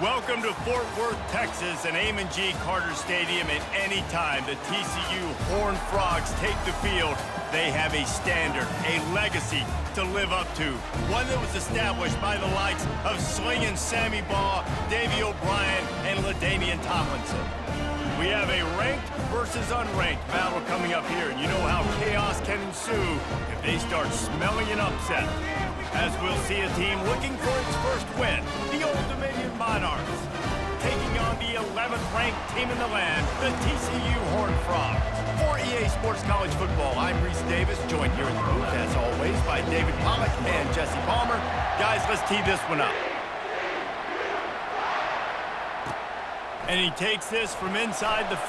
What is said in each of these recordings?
Welcome to Fort Worth, Texas, and Amon G. Carter Stadium. And anytime the TCU Horned Frogs take the field, they have a standard, a legacy to live up to. One that was established by the likes of Slingin' Sammy Baugh, Davey O'Brien, and LaDainian Tomlinson. We have a ranked versus unranked battle coming up here, and you know how chaos can ensue if they start smelling an upset. As we'll see a team looking for its first win, the Old Dominion Monarchs, taking on the 11th ranked team in the land, the TCU Horned Frogs. For EA Sports College Football, I'm Reese Davis, joined here in the booth, as always, by David Pollack and Jesse Palmer. Guys, let's tee this one up. And he takes this from inside the 5.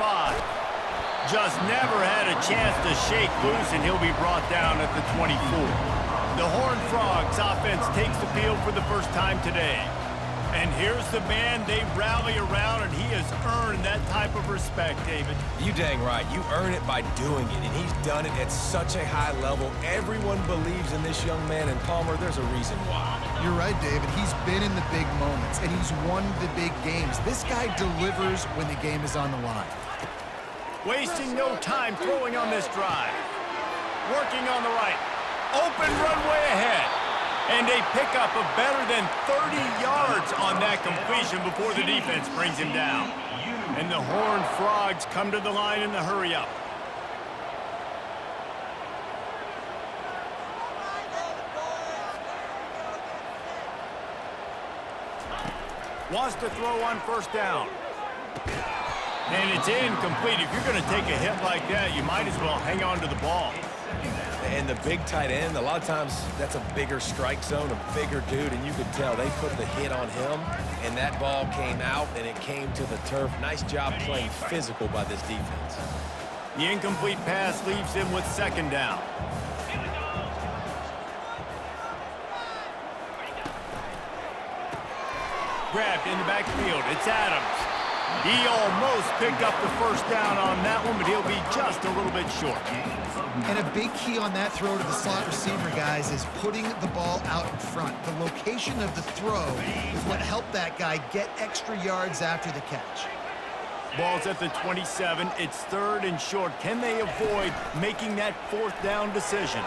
Just never had a chance to shake loose, and he'll be brought down at the 24. The Horned Frogs offense takes the field for the first time today. And here's the man they rally around, and he has earned that type of respect, David. You dang right. You earn it by doing it, and he's done it at such a high level. Everyone believes in this young man, and Palmer, there's a reason why. You're right, David. He's been in the big moments, and he's won the big games. This guy delivers when the game is on the line. Wasting no time throwing on this drive. Working on the right. Open runway ahead. And a pickup of better than 30 yards on that completion before the defense brings him down. And the Horned Frogs come to the line in the hurry-up. Wants to throw on first down. And it's incomplete. If you're going to take a hit like that, you might as well hang on to the ball. And the big tight end, a lot of times that's a bigger strike zone, a bigger dude, and you could tell they put the hit on him, and that ball came out, and it came to the turf. Nice job playing physical by this defense. The incomplete pass leaves him with second down. Grabbed in the backfield. It's Adams. He almost picked up the first down on that one, but he'll be just a little bit short. And a big key on that throw to the slot receiver, guys, is putting the ball out in front. The location of the throw is what helped that guy get extra yards after the catch. Ball's at the 27. It's third and short. Can they avoid making that fourth down decision?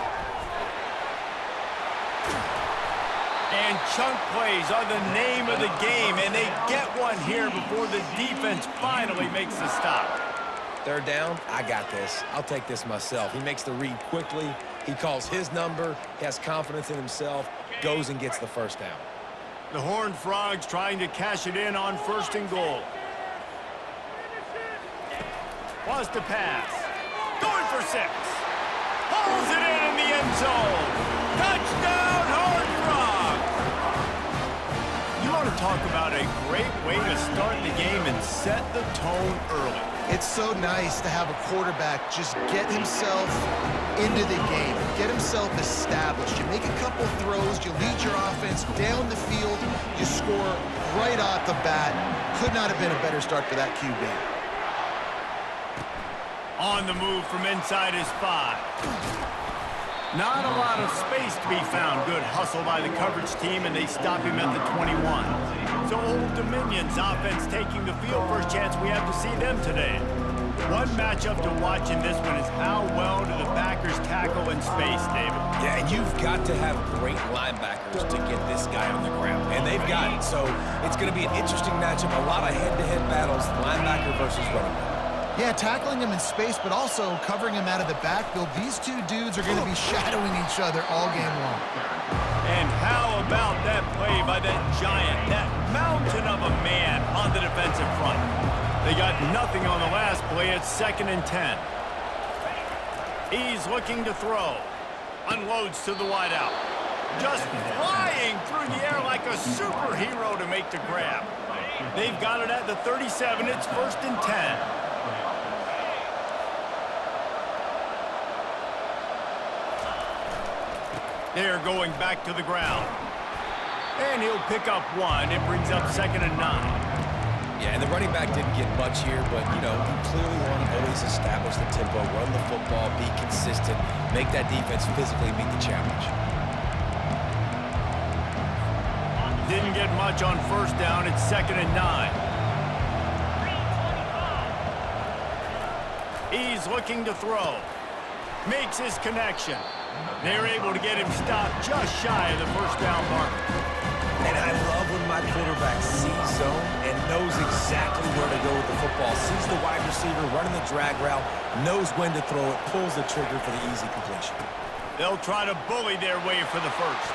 And chunk plays are the name of the game, and they get one here before the defense finally makes the stop. Third down, I got this. I'll take this myself. He makes the read quickly. He calls his number. He has confidence in himself. Goes and gets the first down. The Horned Frogs trying to cash it in on first and goal. Wants to pass. Going for 6. Hauls it in the end zone. Touchdown, Horned Frogs! You want to talk about a great way to start the game and set the tone early. It's so nice to have a quarterback just get himself into the game, get himself established. You make a couple throws, you lead your offense down the field, you score right off the bat. Could not have been a better start for that QB. On the move from inside his 5. Not a lot of space to be found. Good hustle by the coverage team, and they stop him at the 21. So Old Dominion's offense taking the field. First chance we have to see them today. One matchup to watch in this one is how well do the backers tackle in space, David? Yeah, and you've got to have great linebackers to get this guy on the ground, and they've got it. So it's going to be an interesting matchup, a lot of head-to-head battles, linebacker versus running back. Yeah, tackling him in space, but also covering him out of the backfield. These two dudes are going to be shadowing each other all game long. And how about that play by that giant, that mountain of a man on the defensive front? They got nothing on the last play. It's 2nd and 10. He's looking to throw. Unloads to the wideout. Just flying through the air like a superhero to make the grab. They've got it at the 37. It's 1st and 10. They're going back to the ground. And he'll pick up 1. It brings up 2nd and 9. Yeah, and the running back didn't get much here, but, you know, you clearly want to always establish the tempo, run the football, be consistent, make that defense physically meet the challenge. Didn't get much on first down. It's 2nd and 9. He's looking to throw. Makes his connection. They're able to get him stopped just shy of the first down marker. And I love when my quarterback sees zone and knows exactly where to go with the football. Sees the wide receiver running the drag route, knows when to throw it, pulls the trigger for the easy completion. They'll try to bully their way for the first.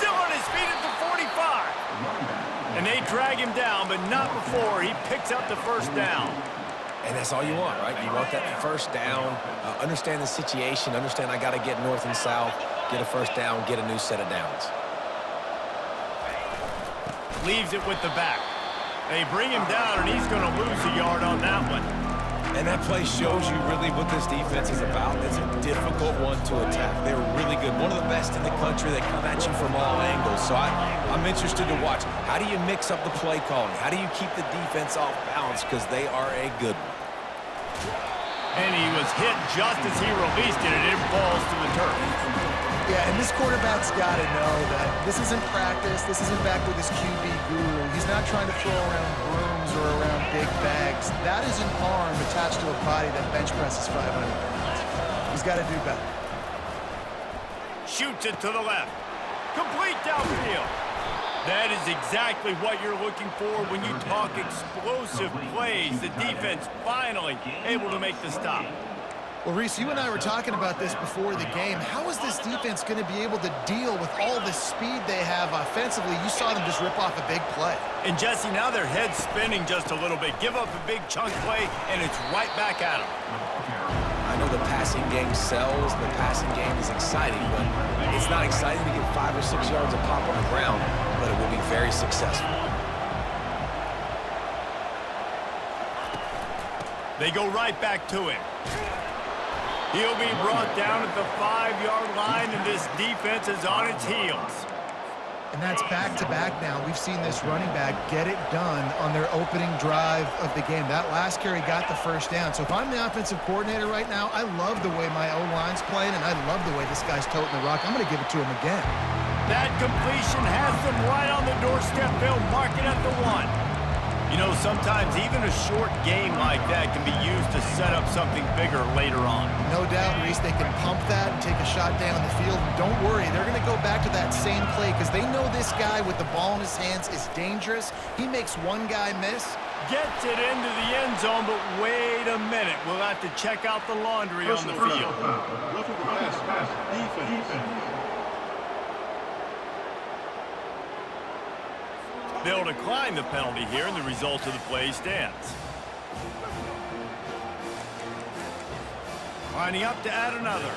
Still on his feet at the 45. And they drag him down, but not before he picks up the first down. And that's all you want, right? You want that first down, understand the situation, understand I got to get north and south, get a first down, get a new set of downs. Leaves it with the back. They bring him down, and he's going to lose a yard on that one. And that play shows you really what this defense is about. It's a difficult one to attack. They're really good. One of the best in the country. They come at you from all angles. So I'm interested to watch. How do you mix up the play calling? How do you keep the defense off balance? Because they are a good one. And he was hit just as he released it, and it falls to the turf. Yeah, and this quarterback's got to know that this isn't practice. This isn't back with his QB guru. He's not trying to throw around brooms or around big bags. That is an arm attached to a body that bench presses 500 pounds. He's got to do better. Shoots it to the left. Complete downfield. That is exactly what you're looking for when you talk explosive plays. The defense finally able to make the stop. Well, Reese, you and I were talking about this before the game. How is this defense going to be able to deal with all the speed they have offensively? You saw them just rip off a big play. And, Jesse, now their head's spinning just a little bit. Give up a big chunk play, and it's right back at them. I know the passing game sells. The passing game is exciting, but it's not exciting to get 5 or 6 yards of pop on the ground, but it will be very successful. They go right back to him. He'll be brought down at the 5-yard line, and this defense is on its heels. And that's back-to-back now. We've seen this running back get it done on their opening drive of the game. That last carry got the first down. So if I'm the offensive coordinator right now, I love the way my O-line's playing, and I love the way this guy's toting the rock. I'm going to give it to him again. That completion has them right on the doorstep. They'll mark it at the 1. You know, sometimes even a short game like that can be used to set up something bigger later on. No doubt, Reese, they can pump that and take a shot down the field. Don't worry, they're going to go back to that same play because they know this guy with the ball in his hands is dangerous. He makes one guy miss. Gets it into the end zone, but wait a minute. We'll have to check out the laundry on the field. They'll decline the penalty here, and the result of the play stands. Lining up to add another.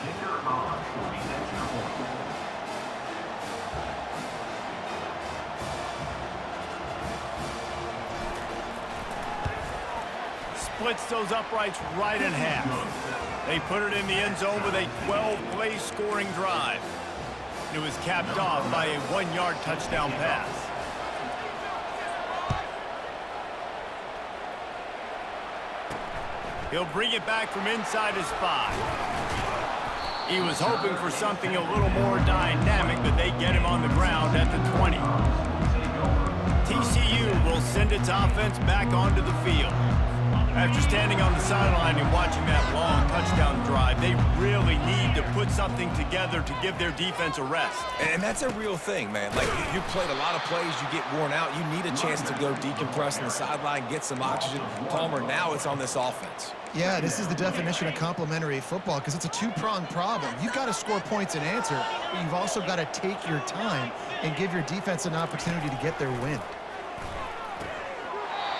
Splits those uprights right in half. They put it in the end zone with a 12-play scoring drive. It was capped off by a 1-yard touchdown pass. He'll bring it back from inside his 5. He was hoping for something a little more dynamic, but they get him on the ground at the 20. TCU will send its offense back onto the field. After standing on the sideline and watching that long touchdown drive, they really need to put something together to give their defense a rest. And that's a real thing, man. Like, you played a lot of plays, you get worn out, you need a chance to go decompress on the sideline, get some oxygen. Palmer, now it's on this offense. Yeah, this is the definition of complementary football because it's a two-pronged problem. You've got to score points and answer, but you've also got to take your time and give your defense an opportunity to get their win.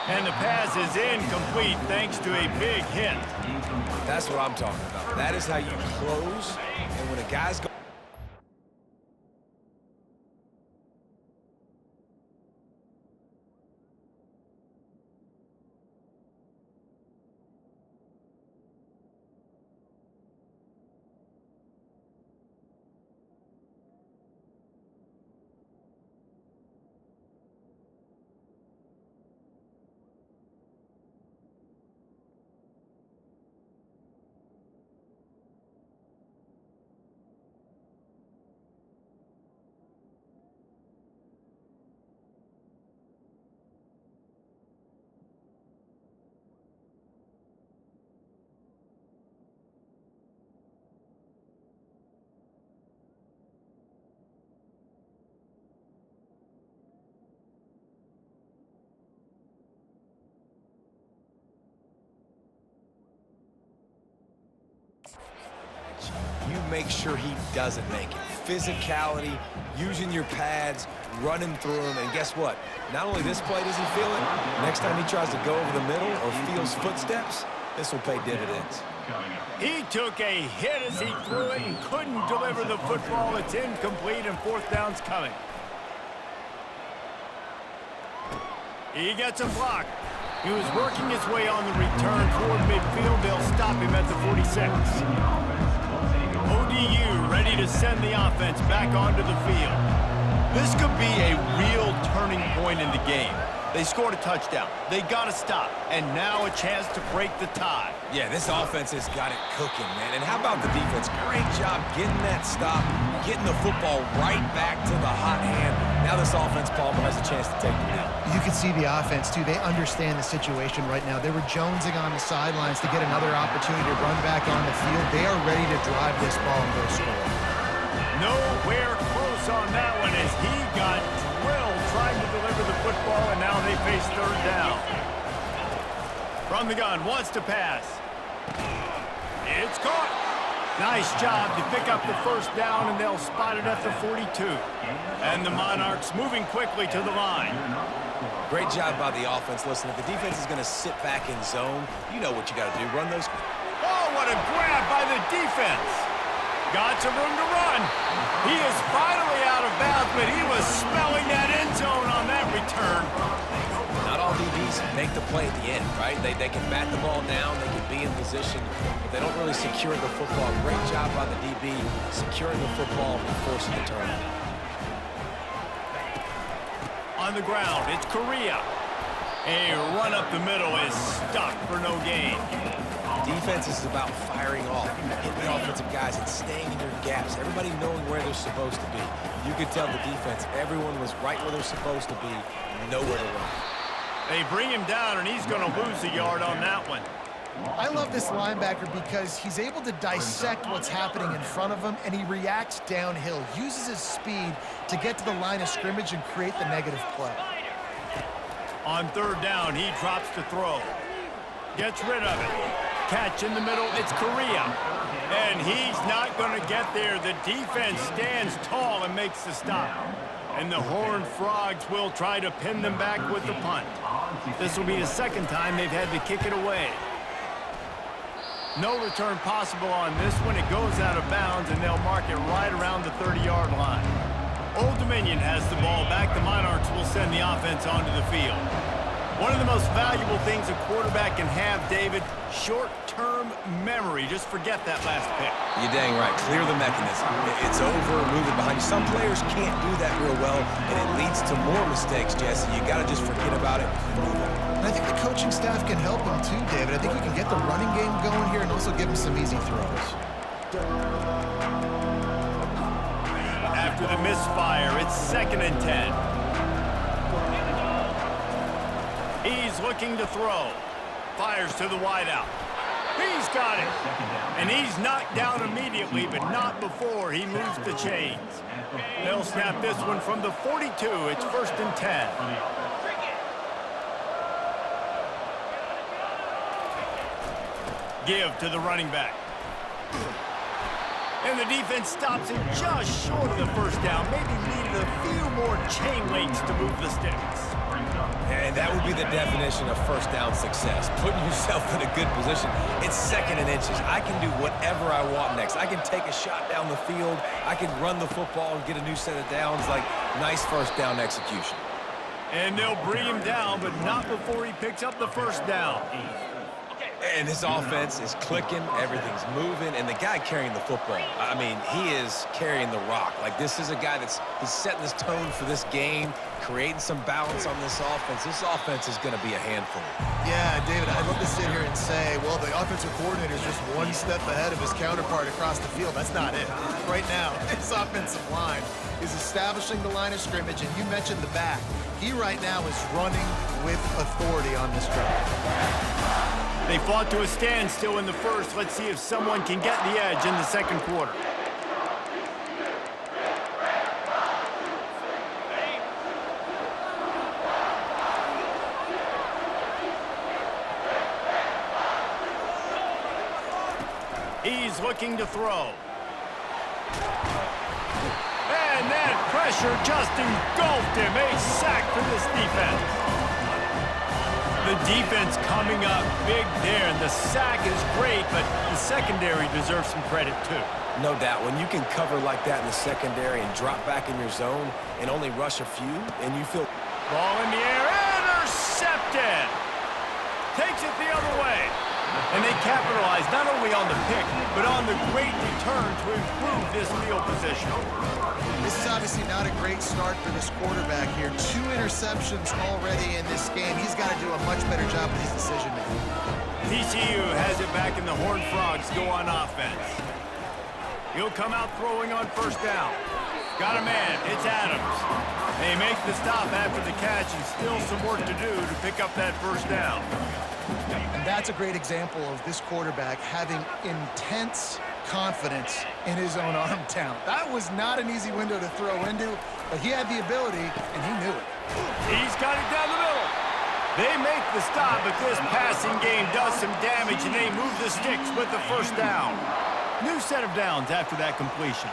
And the pass is incomplete thanks to a big hit. That's what I'm talking about. That is how you close, and when a guy's going make sure he doesn't make it. Physicality, using your pads, running through him, and guess what? Not only this play does he feel it, next time he tries to go over the middle or feels footsteps, this will pay dividends. He took a hit as he threw it and couldn't deliver the football. It's incomplete and fourth down's coming. He gets a block. He was working his way on the return toward midfield. They'll stop him at the 46. ODU ready to send the offense back onto the field. This could be a real turning point in the game. They scored a touchdown. They got to stop. And now a chance to break the tie. Yeah, this offense has got it cooking, man. And how about the defense? Great job getting that stop, getting the football right back to the hot hand. Now this offense, Palmer, has a chance to take the lead. You can see the offense, too. They understand the situation right now. They were jonesing on the sidelines to get another opportunity to run back on the field. They are ready to drive this ball and go score. Nowhere close on that one as he got drilled trying to deliver the football, and now they face third down. From the gun, wants to pass. It's caught. Nice job to pick up the first down, and they'll spot it at the 42. And the Monarchs moving quickly to the line. Great job by the offense. Listen, if the defense is going to sit back in zone, you know what you got to do. Run those. Oh, what a grab by the defense. Got some room to run. He is finally out of bounds, but he was smelling that end zone on that return. Not all DBs make the play at the end, right? They can bat the ball down, they can be in position, but they don't really secure the football. Great job by the DB securing the football and forcing the turnover. On the ground, it's Correa. A run up the middle is stuck for no gain. Defense is about firing off, hitting the offensive guys and staying in your gaps. Everybody knowing where they're supposed to be. You could tell the defense, everyone was right where they're supposed to be, nowhere to run. They bring him down, and he's going to lose a yard on that one. I love this linebacker because he's able to dissect what's happening in front of him, and he reacts downhill, uses his speed to get to the line of scrimmage and create the negative play. On third down, he drops to throw. Gets rid of it. Catch in the middle, it's Correa. And he's not going to get there. The defense stands tall and makes the stop. And the Horned Frogs will try to pin them back with the punt. This will be the second time they've had to kick it away. No return possible on this one. It goes out of bounds, and they'll mark it right around the 30-yard line. Old Dominion has the ball back. The Monarchs will send the offense onto the field. One of the most valuable things a quarterback can have, David, short-term memory. Just forget that last pick. You're dang right. Clear the mechanism. It's over, move it behind you. Some players can't do that real well, and it leads to more mistakes, Jesse. You got to just forget about it and move on. And I think the coaching staff can help him too, David. I think you can get the running game going here and also give him some easy throws. After the misfire, it's 2nd and 10. He's looking to throw. Fires to the wideout. He's got it. And he's knocked down immediately, but not before he moves the chains. They'll snap this one from the 42. It's 1st and 10. Give to the running back. And the defense stops him just short of the first down. Maybe needed a few more chain links to move the sticks. And that would be the definition of first down success. Putting yourself in a good position. It's 2nd and inches. I can do whatever I want next. I can take a shot down the field. I can run the football and get a new set of downs. Like, nice first down execution. And they'll bring him down, but not before he picks up the first down. And this offense is clicking, everything's moving, and the guy carrying the football, I mean, he is carrying the rock. Like, this is a guy he's setting this tone for this game, creating some balance on this offense. This offense is going to be a handful. Yeah, David, I'd love to sit here and say, well, the offensive coordinator is just one step ahead of his counterpart across the field. That's not it. Right now, his offensive line is establishing the line of scrimmage, and you mentioned the back. He right now is running with authority on this drive. They fought to a standstill in the first. Let's see if someone can get the edge in the second quarter. He's looking to throw. And that pressure just engulfed him. A sack for this defense. The defense coming up big there, and the sack is great, but the secondary deserves some credit too. No doubt. When you can cover like that in the secondary and drop back in your zone and only rush a few, and you feel... Ball in the air, intercepted. Takes it the other way. And they capitalize not only on the pick, but on the great return to improve this field position. This is obviously not a great start for this quarterback here. 2 interceptions already in this game. He's got to do a much better job with his decision-making. TCU has it back, and the Horned Frogs go on offense. He'll come out throwing on first down. Got a man. It's Adams. They make the stop after the catch, and still some work to do to pick up that first down. And that's a great example of this quarterback having intense confidence in his own arm talent. That was not an easy window to throw into, but he had the ability, and he knew it. He's got it down the middle. They make the stop, but this passing game does some damage, and they move the sticks with the first down. New set of downs after that completion.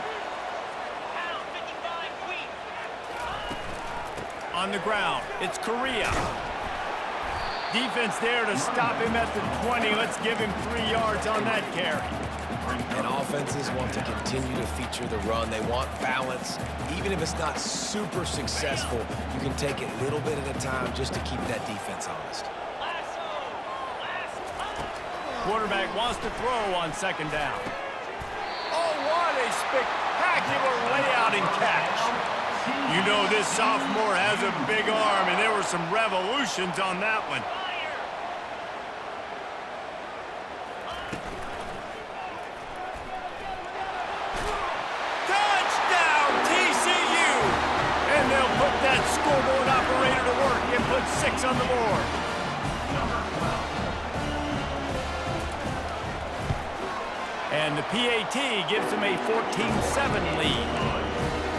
On the ground, it's Correa. Defense there to stop him at the 20. Let's give him 3 yards on that carry. And offenses want to continue to feature the run. They want balance. Even if it's not super successful, you can take it little bit at a time just to keep that defense honest. Quarterback wants to throw on second down. Oh, what a spectacular layout and catch. You know this sophomore has a big arm, and there were some revolutions on that one. Touchdown, TCU! And they'll put that scoreboard operator to work and put 6 on the board. And the PAT gives them a 14-7 lead.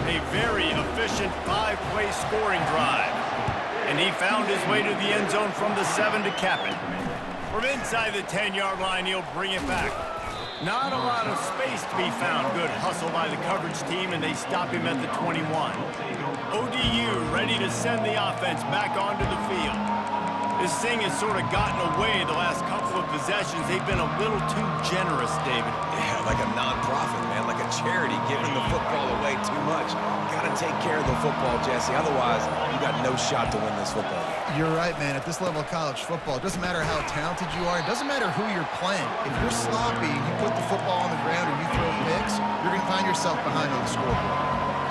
A very efficient 5-play scoring drive. And he found his way to the end zone from the 7 to cap it. From inside the 10-yard line, he'll bring it back. Not a lot of space to be found. Good hustle by the coverage team, and they stop him at the 21. ODU ready to send the offense back onto the field. This thing has sort of gotten away the last couple of possessions. They've been a little too generous, David. Yeah, like a non-profit, man, like a charity giving the football away too much. Got to take care of the football, Jesse. Otherwise, you got no shot to win this football game. You're right, man. At this level of college football, it doesn't matter how talented you are. It doesn't matter who you're playing. If you're sloppy, you put the football on the ground or you throw picks, you're going to find yourself behind on the scoreboard.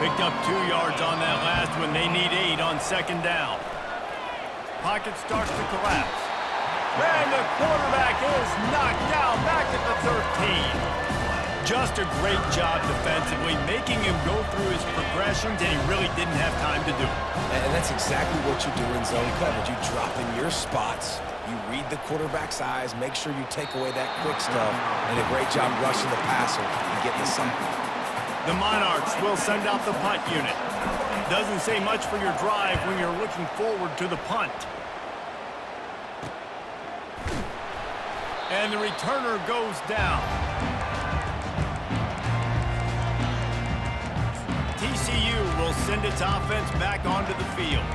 Picked up 2 yards on that last one. They need 8 on second down. Pocket starts to collapse. And the quarterback is knocked down back at the 13. Just a great job defensively, making him go through his progressions, and he really didn't have time to do it. And that's exactly what you do in zone coverage. You drop in your spots, you read the quarterback's eyes, make sure you take away that quick stuff, and a great job rushing the passer and getting the sack. The Monarchs will send out the punt unit. Doesn't say much for your drive when you're looking forward to the punt. And the returner goes down. TCU will send its offense back onto the field.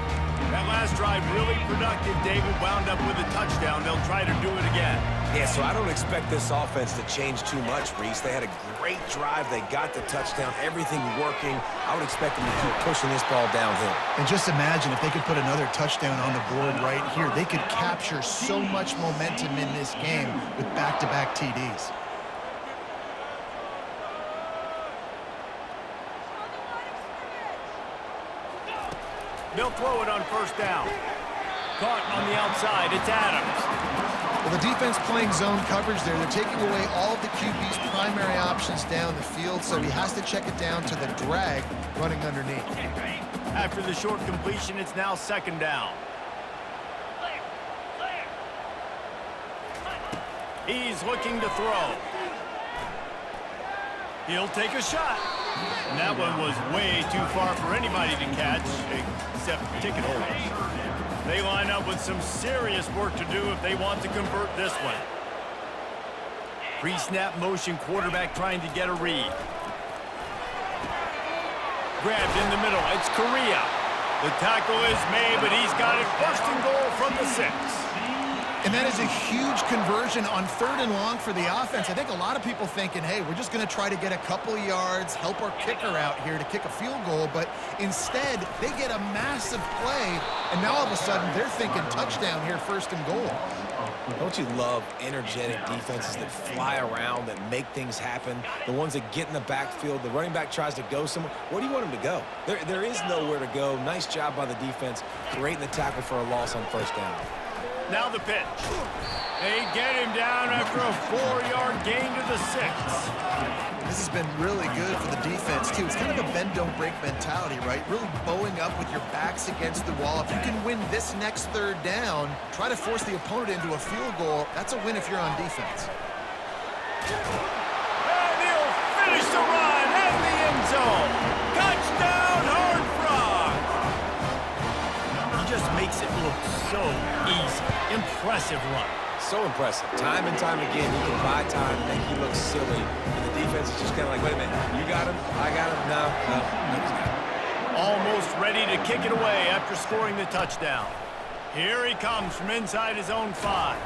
That last drive really productive. David wound up with a touchdown. They'll try to do it again. Yeah, so I don't expect this offense to change too much, Reese. They had a great drive. They got the touchdown. Everything working. I would expect them to keep pushing this ball downhill. And just imagine if they could put another touchdown on the board right here. They could capture so much momentum in this game with back-to-back TDs. They'll throw it on first down. Caught on the outside. It's Adams. Well, the defense playing zone coverage there. They're taking away all of the QB's primary options down the field, so he has to check it down to the drag running underneath. After the short completion, it's now second down. He's looking to throw. He'll take a shot. And that one was way too far for anybody to catch, except ticket holders. They line up with some serious work to do if they want to convert this one. Pre-snap motion, quarterback trying to get a read. Grabbed in the middle. It's Correa. The tackle is made, but he's got it. First and goal from the 6. And that is a huge conversion on 3rd and long for the offense. I think a lot of people thinking, hey, we're just going to try to get a couple of yards, help our kicker out here to kick a field goal. But instead, they get a massive play, and now all of a sudden they're thinking touchdown here, 1st and goal. Don't you love energetic defenses that fly around, that make things happen? The ones that get in the backfield, the running back tries to go somewhere. Where do you want him to go? There is nowhere to go. Nice job by the defense, creating the tackle for a loss on 1st down. Now the pitch. They get him down after a 4-yard gain to the 6. This has been really good for the defense, too. It's kind of a bend-don't-break mentality, right? Really bowing up with your backs against the wall. If you can win this next 3rd down, try to force the opponent into a field goal, that's a win if you're on defense. And he'll finish the run in the end zone. Touchdown, Horned Frogs. He just makes it look so easy. Impressive run. So impressive. Time and time again, he can buy time, make you look silly. And the defense is just kind of like, wait a minute, you got him? I got him? No, he's got him. Almost ready to kick it away after scoring the touchdown. Here he comes from inside his own 5.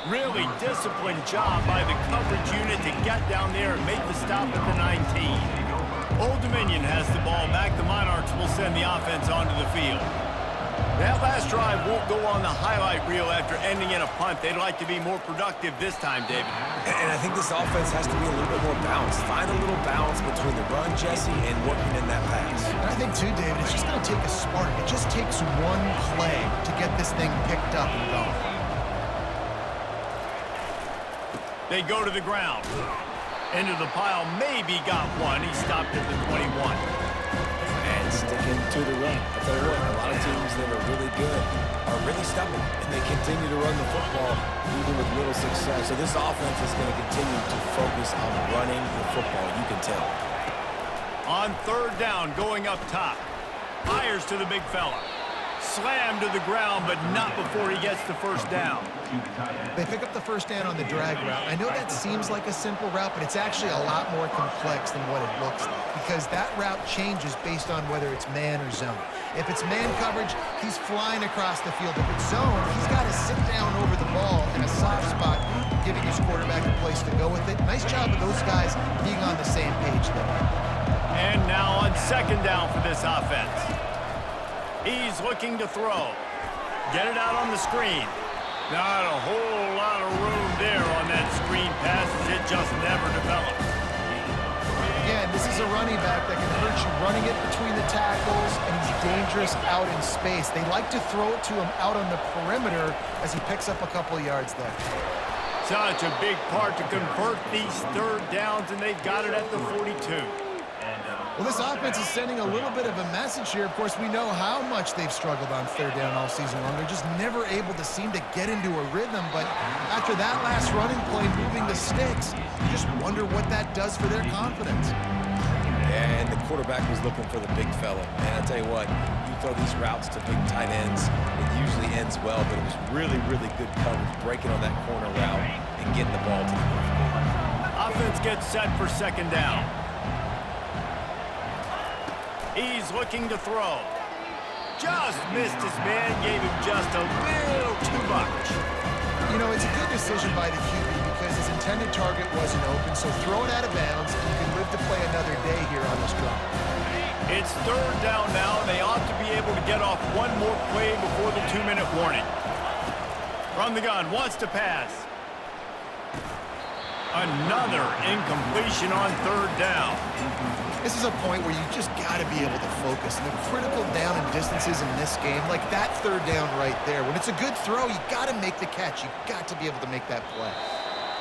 Really disciplined job by the coverage unit to get down there and make the stop at the 19. Old Dominion has the ball back. The Monarchs will send the offense onto the field. That last drive won't go on the highlight reel after ending in a punt. They'd like to be more productive this time, David. And I think this offense has to be a little bit more balanced. Find a little balance between the run, Jesse, and working in that pass. And I think, too, David, it's just going to take a spark. It just takes one play to get this thing picked up and going. They go to the ground. Into the pile, maybe got one. He stopped at the 21. And sticking to the run. I'll tell you what, a lot of teams that are really good are really stubborn, and they continue to run the football even with little success. So this offense is going to continue to focus on running the football, you can tell. On 3rd down, going up top. Fires to the big fella. Slammed to the ground, but not before he gets the 1st down. They pick up the 1st down on the drag route. I know that seems like a simple route, but it's actually a lot more complex than what it looks like, because that route changes based on whether it's man or zone. If it's man coverage, he's flying across the field. If it's zone, he's got to sit down over the ball in a soft spot, giving his quarterback a place to go with it. Nice job of those guys being on the same page there. And now on 2nd down for this offense. He's looking to throw. Get it out on the screen. Not a whole lot of room there on that screen pass, as it just never developed. Again, this is a running back that can hurt you running it between the tackles, and he's dangerous out in space. They like to throw it to him out on the perimeter as he picks up a couple of yards there. Such a big part to convert these 3rd downs, and they've got it at the 42. Well, this offense is sending a little bit of a message here. Of course, we know how much they've struggled on 3rd down all season long. They're just never able to seem to get into a rhythm. But after that last running play, moving the sticks, you just wonder what that does for their confidence. And the quarterback was looking for the big fella. And I tell you what, you throw these routes to big tight ends, it usually ends well, but it was really, really good coverage, breaking on that corner route and getting the ball to the ground. Offense gets set for 2nd down. He's looking to throw. Just missed his man, gave him just a little too much. You know, it's a good decision by the QB because his intended target wasn't open, so throw it out of bounds, and you can live to play another day here on this drive. It's 3rd down now, and they ought to be able to get off one more play before the 2-minute warning. From the gun, wants to pass. Another incompletion on 3rd down. This is a point where you just got to be able to focus. And the critical down and distances in this game, like that 3rd down right there, when it's a good throw, you got to make the catch. You got to be able to make that play.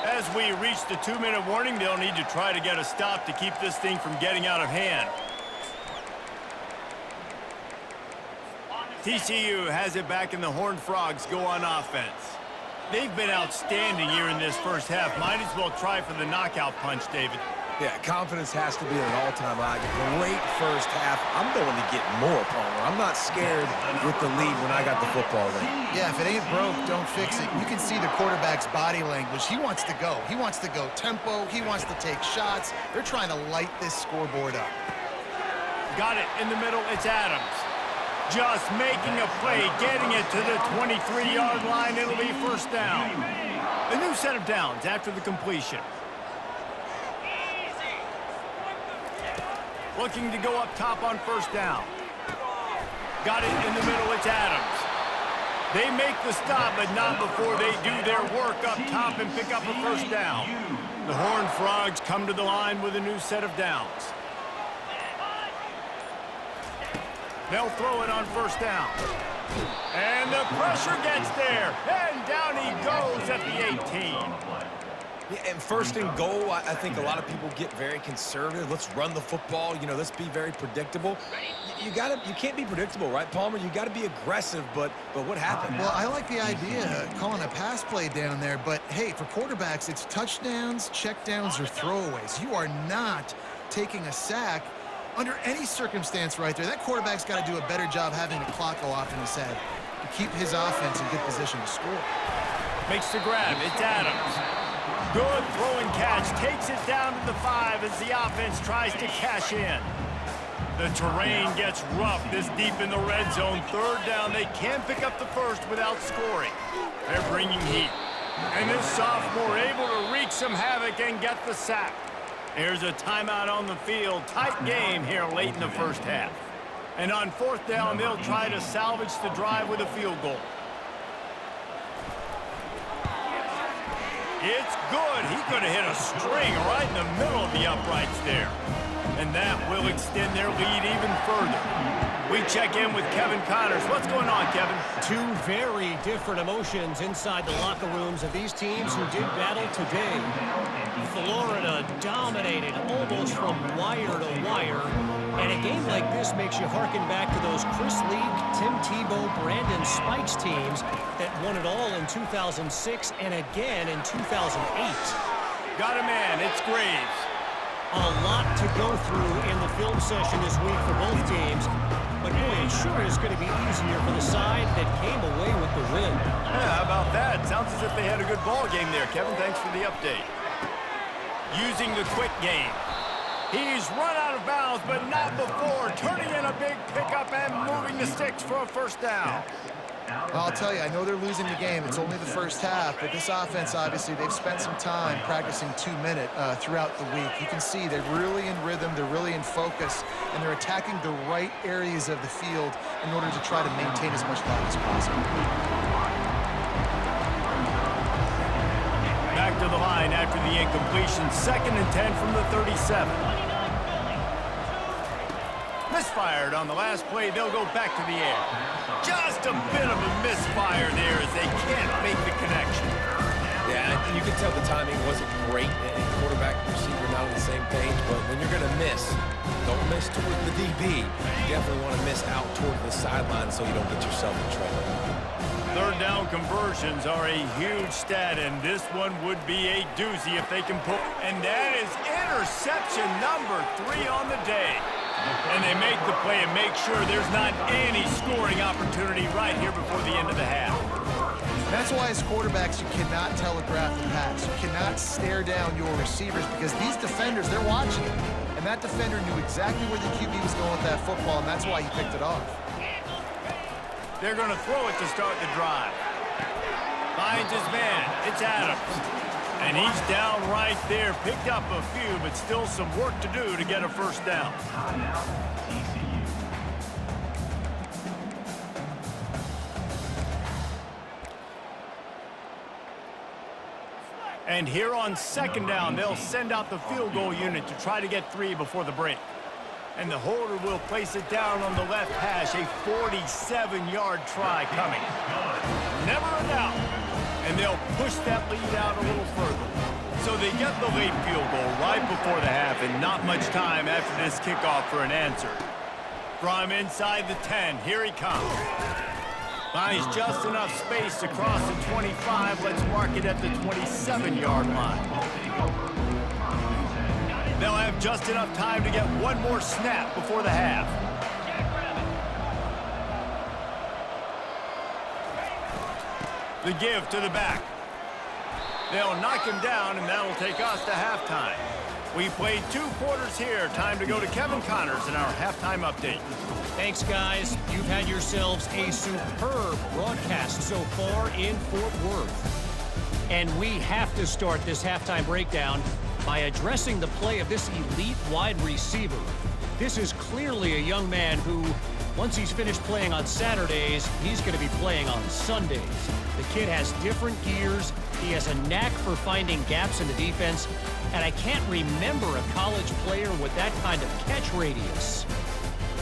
As we reach the 2-minute warning, they'll need to try to get a stop to keep this thing from getting out of hand. TCU has it back, and the Horned Frogs go on offense. They've been outstanding here in this 1st half. Might as well try for the knockout punch, David. Yeah, confidence has to be at an all-time high. Great 1st half. I'm going to get more, Palmer. I'm not scared with the lead when I got the football late. Yeah, if it ain't broke, don't fix it. You can see the quarterback's body language. He wants to go. He wants to go tempo. He wants to take shots. They're trying to light this scoreboard up. Got it in the middle. It's Adams. Just making a play, getting it to the 23-yard line. It'll be first down. A new set of downs after the completion. Looking to go up top on first down. Got it in the middle. It's Adams. They make the stop, but not before they do their work up top and pick up a first down. The Horned Frogs come to the line with a new set of downs. They'll throw it on first down. And the pressure gets there. And down he goes at the 18. Yeah, and first and goal, I think a lot of people get very conservative. Let's run the football. You know, let's be very predictable. You can't be predictable, right, Palmer? You got to be aggressive, but what happened? Well, I like the idea of calling a pass play down there, but hey, for quarterbacks, it's touchdowns, checkdowns, or throwaways. You are not taking a sack under any circumstance right there. That quarterback's got to do a better job having the clock go off in his head to keep his offense in good position to score. Makes the grab. It's Adams. Good throw and catch. Takes it down to the 5 as the offense tries to cash in. The terrain gets rough this deep in the red zone. Third down. They can't pick up the first without scoring. They're bringing heat. And this sophomore able to wreak some havoc and get the sack. There's a timeout on the field. Tight game here late in the first half. And on fourth down, they'll try to salvage the drive with a field goal. It's good. He could have hit a string right in the middle of the uprights there. And that will extend their lead even further. We check in with Kevin Connors. What's going on, Kevin? Two very different emotions inside the locker rooms of these teams who did battle today. Florida dominated almost from wire to wire. And a game like this makes you harken back to those Chris Leak, Tim Tebow, Brandon Spikes teams that won it all in 2006 and again in 2008. Got a man. It's Graves. A lot to go through in the film session this week for both teams. But boy, it sure is going to be easier for the side that came away with the win. Yeah, how about that? Sounds as if they had a good ball game there, Kevin. Thanks for the update. Using the quick game. He's run out of bounds, but not before. Turning in a big pickup and moving the sticks for a first down. I'll tell you, I know they're losing the game. It's only the first half, but this offense, obviously, they've spent some time practicing 2-minute throughout the week. You can see they're really in rhythm, they're really in focus, and they're attacking the right areas of the field in order to try to maintain as much volume as possible. Back to the line after the incompletion. 2nd and 10 from the 37. Misfired on the last play. They'll go back to the air. Just a bit of a misfire there as they can't make the connection. Yeah, you can tell the timing wasn't great, and quarterback and receiver not on the same page, but when you're going to miss, don't miss toward the DB. You definitely want to miss out toward the sideline so you don't get yourself in trouble. Third down conversions are a huge stat, and this one would be a doozy if they can pull. And that is interception number 3 on the day. And they make the play and make sure there's not any scoring opportunity right here before the end of the half. That's why as quarterbacks, you cannot telegraph the pass. You cannot stare down your receivers because these defenders, they're watching it. And that defender knew exactly where the QB was going with that football, and that's why he picked it off. They're going to throw it to start the drive. Finds his man. It's Adams. And he's down right there. Picked up a few, but still some work to do to get a first down. And here on 2nd down, they'll send out the field goal unit to try to get 3 before the break. And the holder will place it down on the left hash. A 47-yard try coming. Never a doubt. And they'll push that lead out a little further. So they get the late field goal right before the half, and not much time after this kickoff for an answer. From inside the 10, here he comes. Finds just enough space to cross the 25. Let's mark it at the 27-yard line. They'll have just enough time to get one more snap before the half. The give to the back. They'll knock him down, and that'll take us to halftime. We played 2 quarters here. Time to go to Kevin Connors in our halftime update. Thanks, guys. You've had yourselves a superb broadcast so far in Fort Worth. And we have to start this halftime breakdown by addressing the play of this elite wide receiver. This is clearly a young man who, once he's finished playing on Saturdays, he's going to be playing on Sundays. The kid has different gears. He has a knack for finding gaps in the defense. And I can't remember a college player with that kind of catch radius.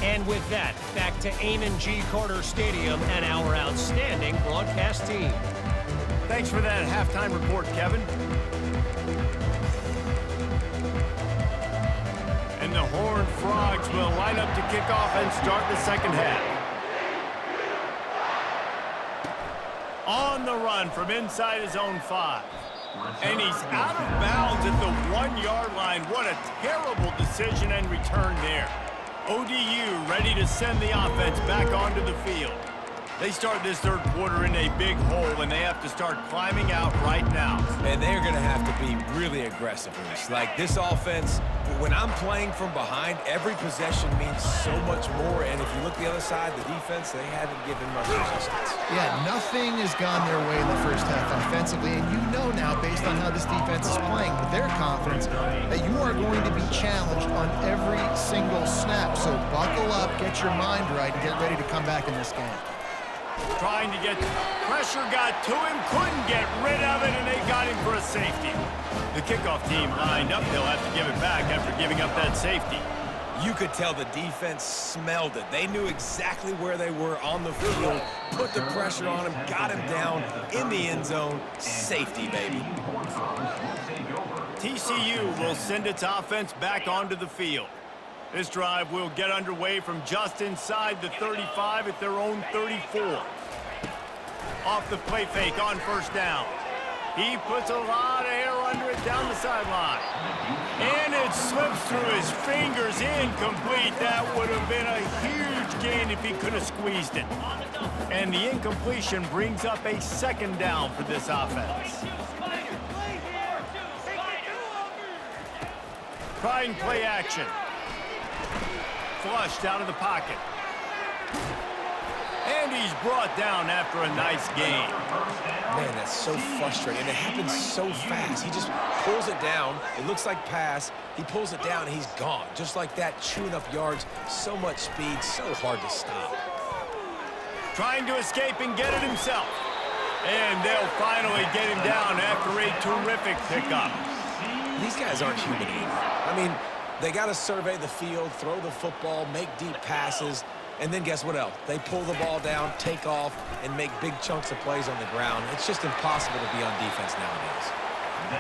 And with that, back to Amon G. Carter Stadium and our outstanding broadcast team. Thanks for that halftime report, Kevin. And the Horned Frogs will line up to kick off and start the second half. On the run from inside his own 5. And he's out of bounds at the 1-yard line. What a terrible decision and return there. ODU ready to send the offense back onto the field. They start this third quarter in a big hole, and they have to start climbing out right now. And they're going to have to be really aggressive in this. Like, this offense, when I'm playing from behind, every possession means so much more. And if you look the other side, the defense, they haven't given much resistance. Yeah, nothing has gone their way in the first half offensively, and you know now, based on how this defense is playing, with their confidence, that you are going to be challenged on every single snap. So buckle up, get your mind right, and get ready to come back in this game. Trying to get pressure, got to him, couldn't get rid of it, and they got him for a safety. The kickoff team lined up. They'll have to give it back after giving up that safety. You could tell the defense smelled it. They knew exactly where they were on the field, put the pressure on him, got him down in the end zone. Safety, baby. TCU will send its offense back onto the field. This drive will get underway from just inside the 35 at their own 34. Off the play fake on first down. He puts a lot of air under it down the sideline. And it slips through his fingers, incomplete. That would have been a huge gain if he could have squeezed it. And the incompletion brings up a second down for this offense. Trying play action. Flushed out of the pocket. And he's brought down after a nice gain. Man, that's so frustrating. And it happens so fast. He just pulls it down. It looks like pass. He pulls it down, and he's gone. Just like that, chewing up yards. So much speed, so hard to stop. Trying to escape and get it himself. And they'll finally get him down after a terrific pickup. These guys aren't human anymore. I mean, they got to survey the field, throw the football, make deep passes, and then guess what else? They pull the ball down, take off, and make big chunks of plays on the ground. It's just impossible to be on defense nowadays.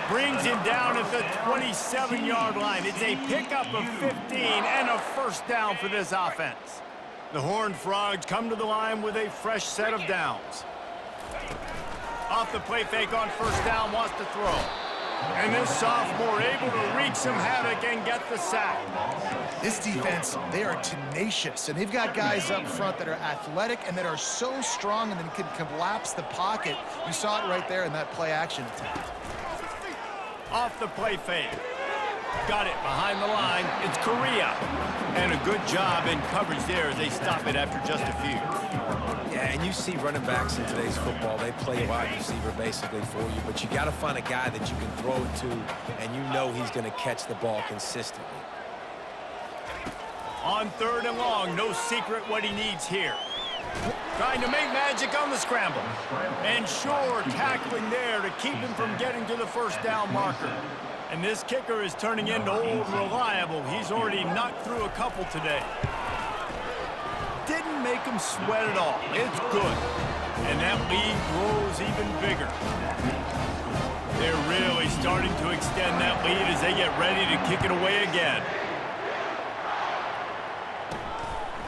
Brings him down at the 27-yard line. It's a pickup of 15 and a first down for this offense. The Horned Frogs come to the line with a fresh set of downs. Off the play fake on first down, wants to throw. And this sophomore able to wreak some havoc and get the sack. This defense, they are tenacious, and they've got guys up front that are athletic and that are so strong and then can collapse the pocket. You saw it right there in that play-action attempt. Off the play fake. Got it behind the line. It's Correa. And a good job in coverage there as they stop it after just a few. Yeah, and you see running backs in today's football, they play wide receiver basically for you, but you got to find a guy that you can throw it to, and you know he's going to catch the ball consistently. On third and long, no secret what he needs here. Trying to make magic on the scramble. And sure, tackling there to keep him from getting to the first down marker. And this kicker is turning into old reliable. He's already knocked through a couple today. Didn't make him sweat at all. It's good. And that lead grows even bigger. They're really starting to extend that lead as they get ready to kick it away again.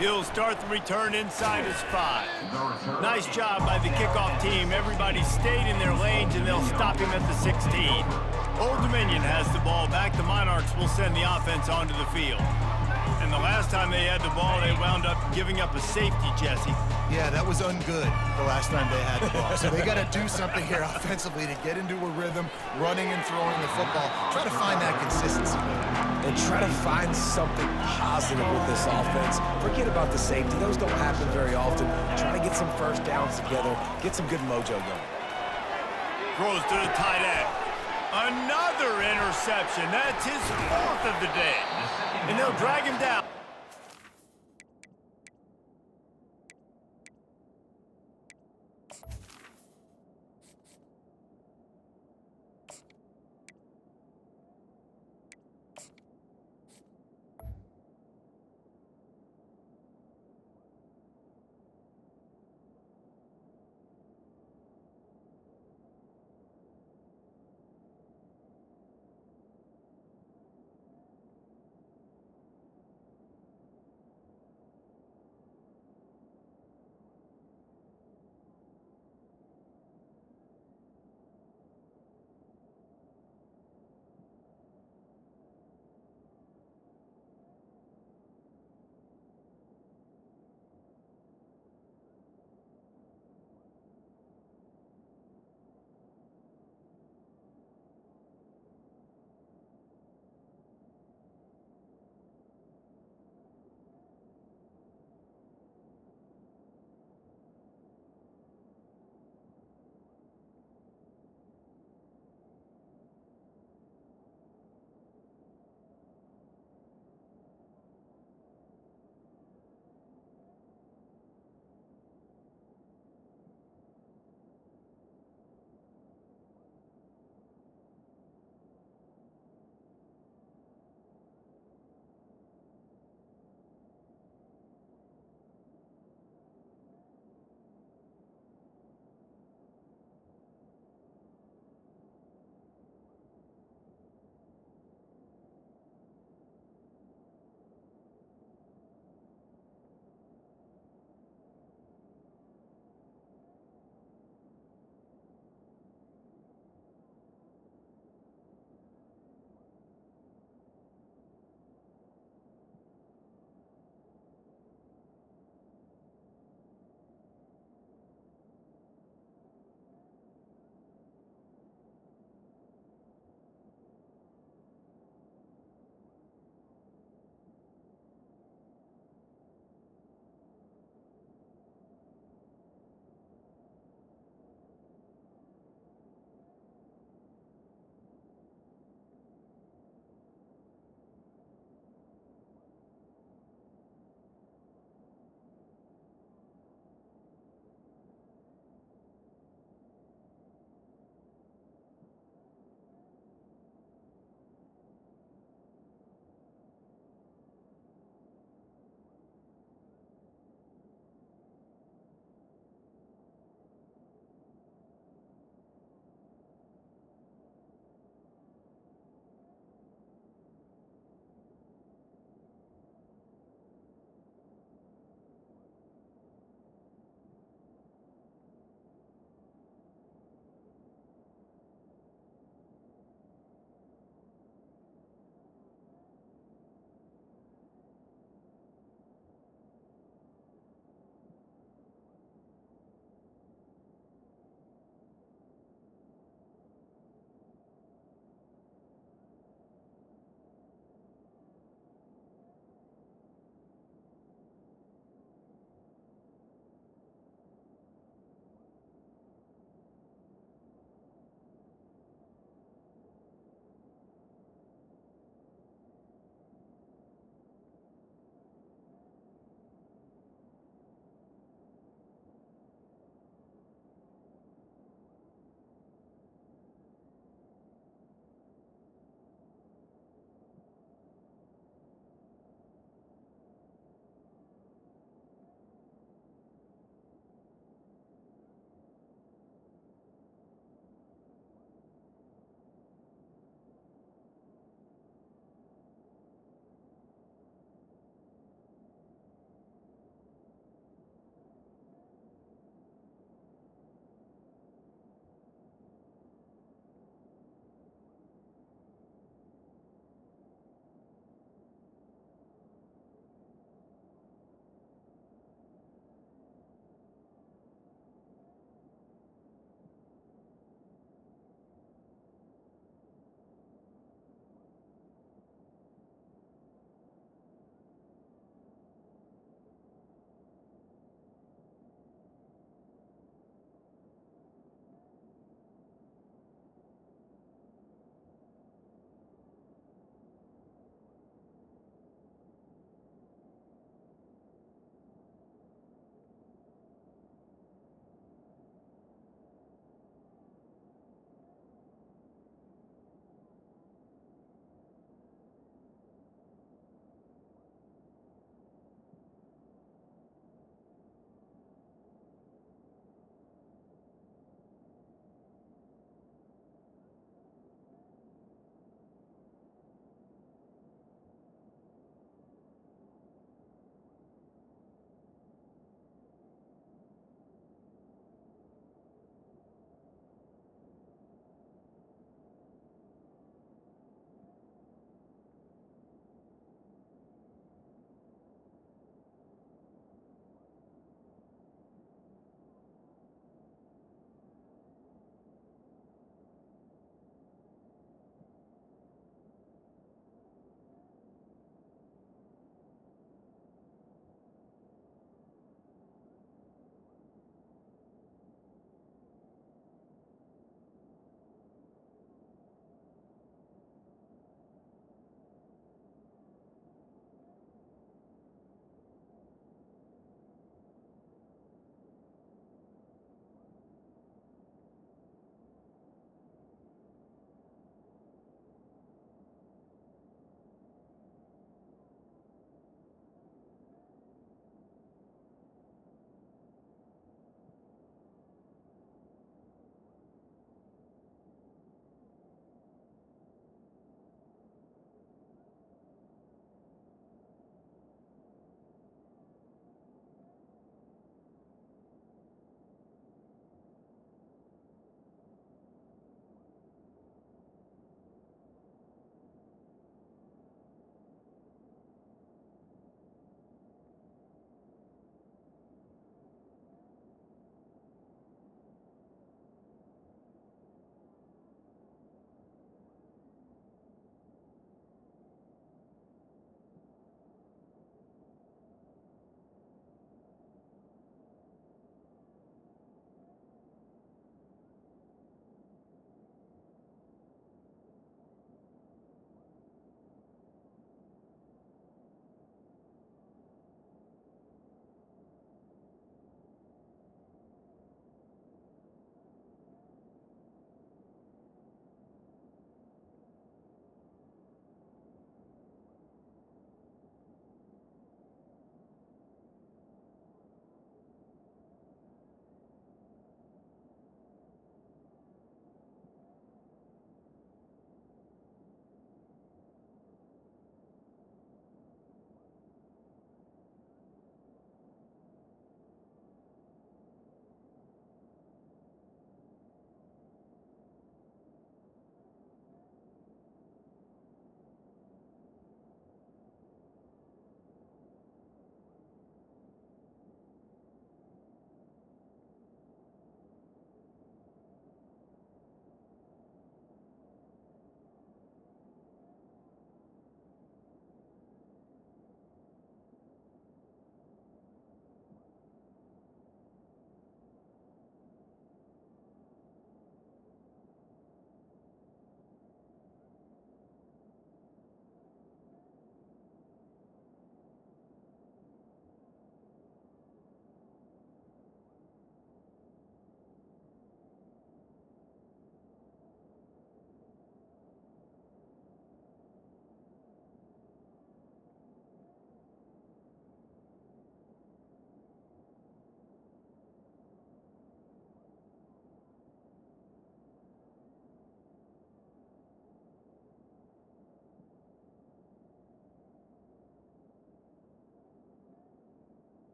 He'll start the return inside his 5. Nice job by the kickoff team. Everybody stayed in their lanes, and they'll stop him at the 16. Old Dominion has the ball back. The Monarchs will send the offense onto the field. And the last time they had the ball, they wound up giving up a safety, Jesse. Yeah, that was ungood the last time they had the ball. So they got to do something here offensively to get into a rhythm, running and throwing the football. Try to find that consistency there. And try to find something positive with this offense. Forget about the safety. Those don't happen very often. Try to get some first downs together. Get some good mojo going. Throws to the tight end. Another interception. That's his 4th of the day. And they'll drag him down.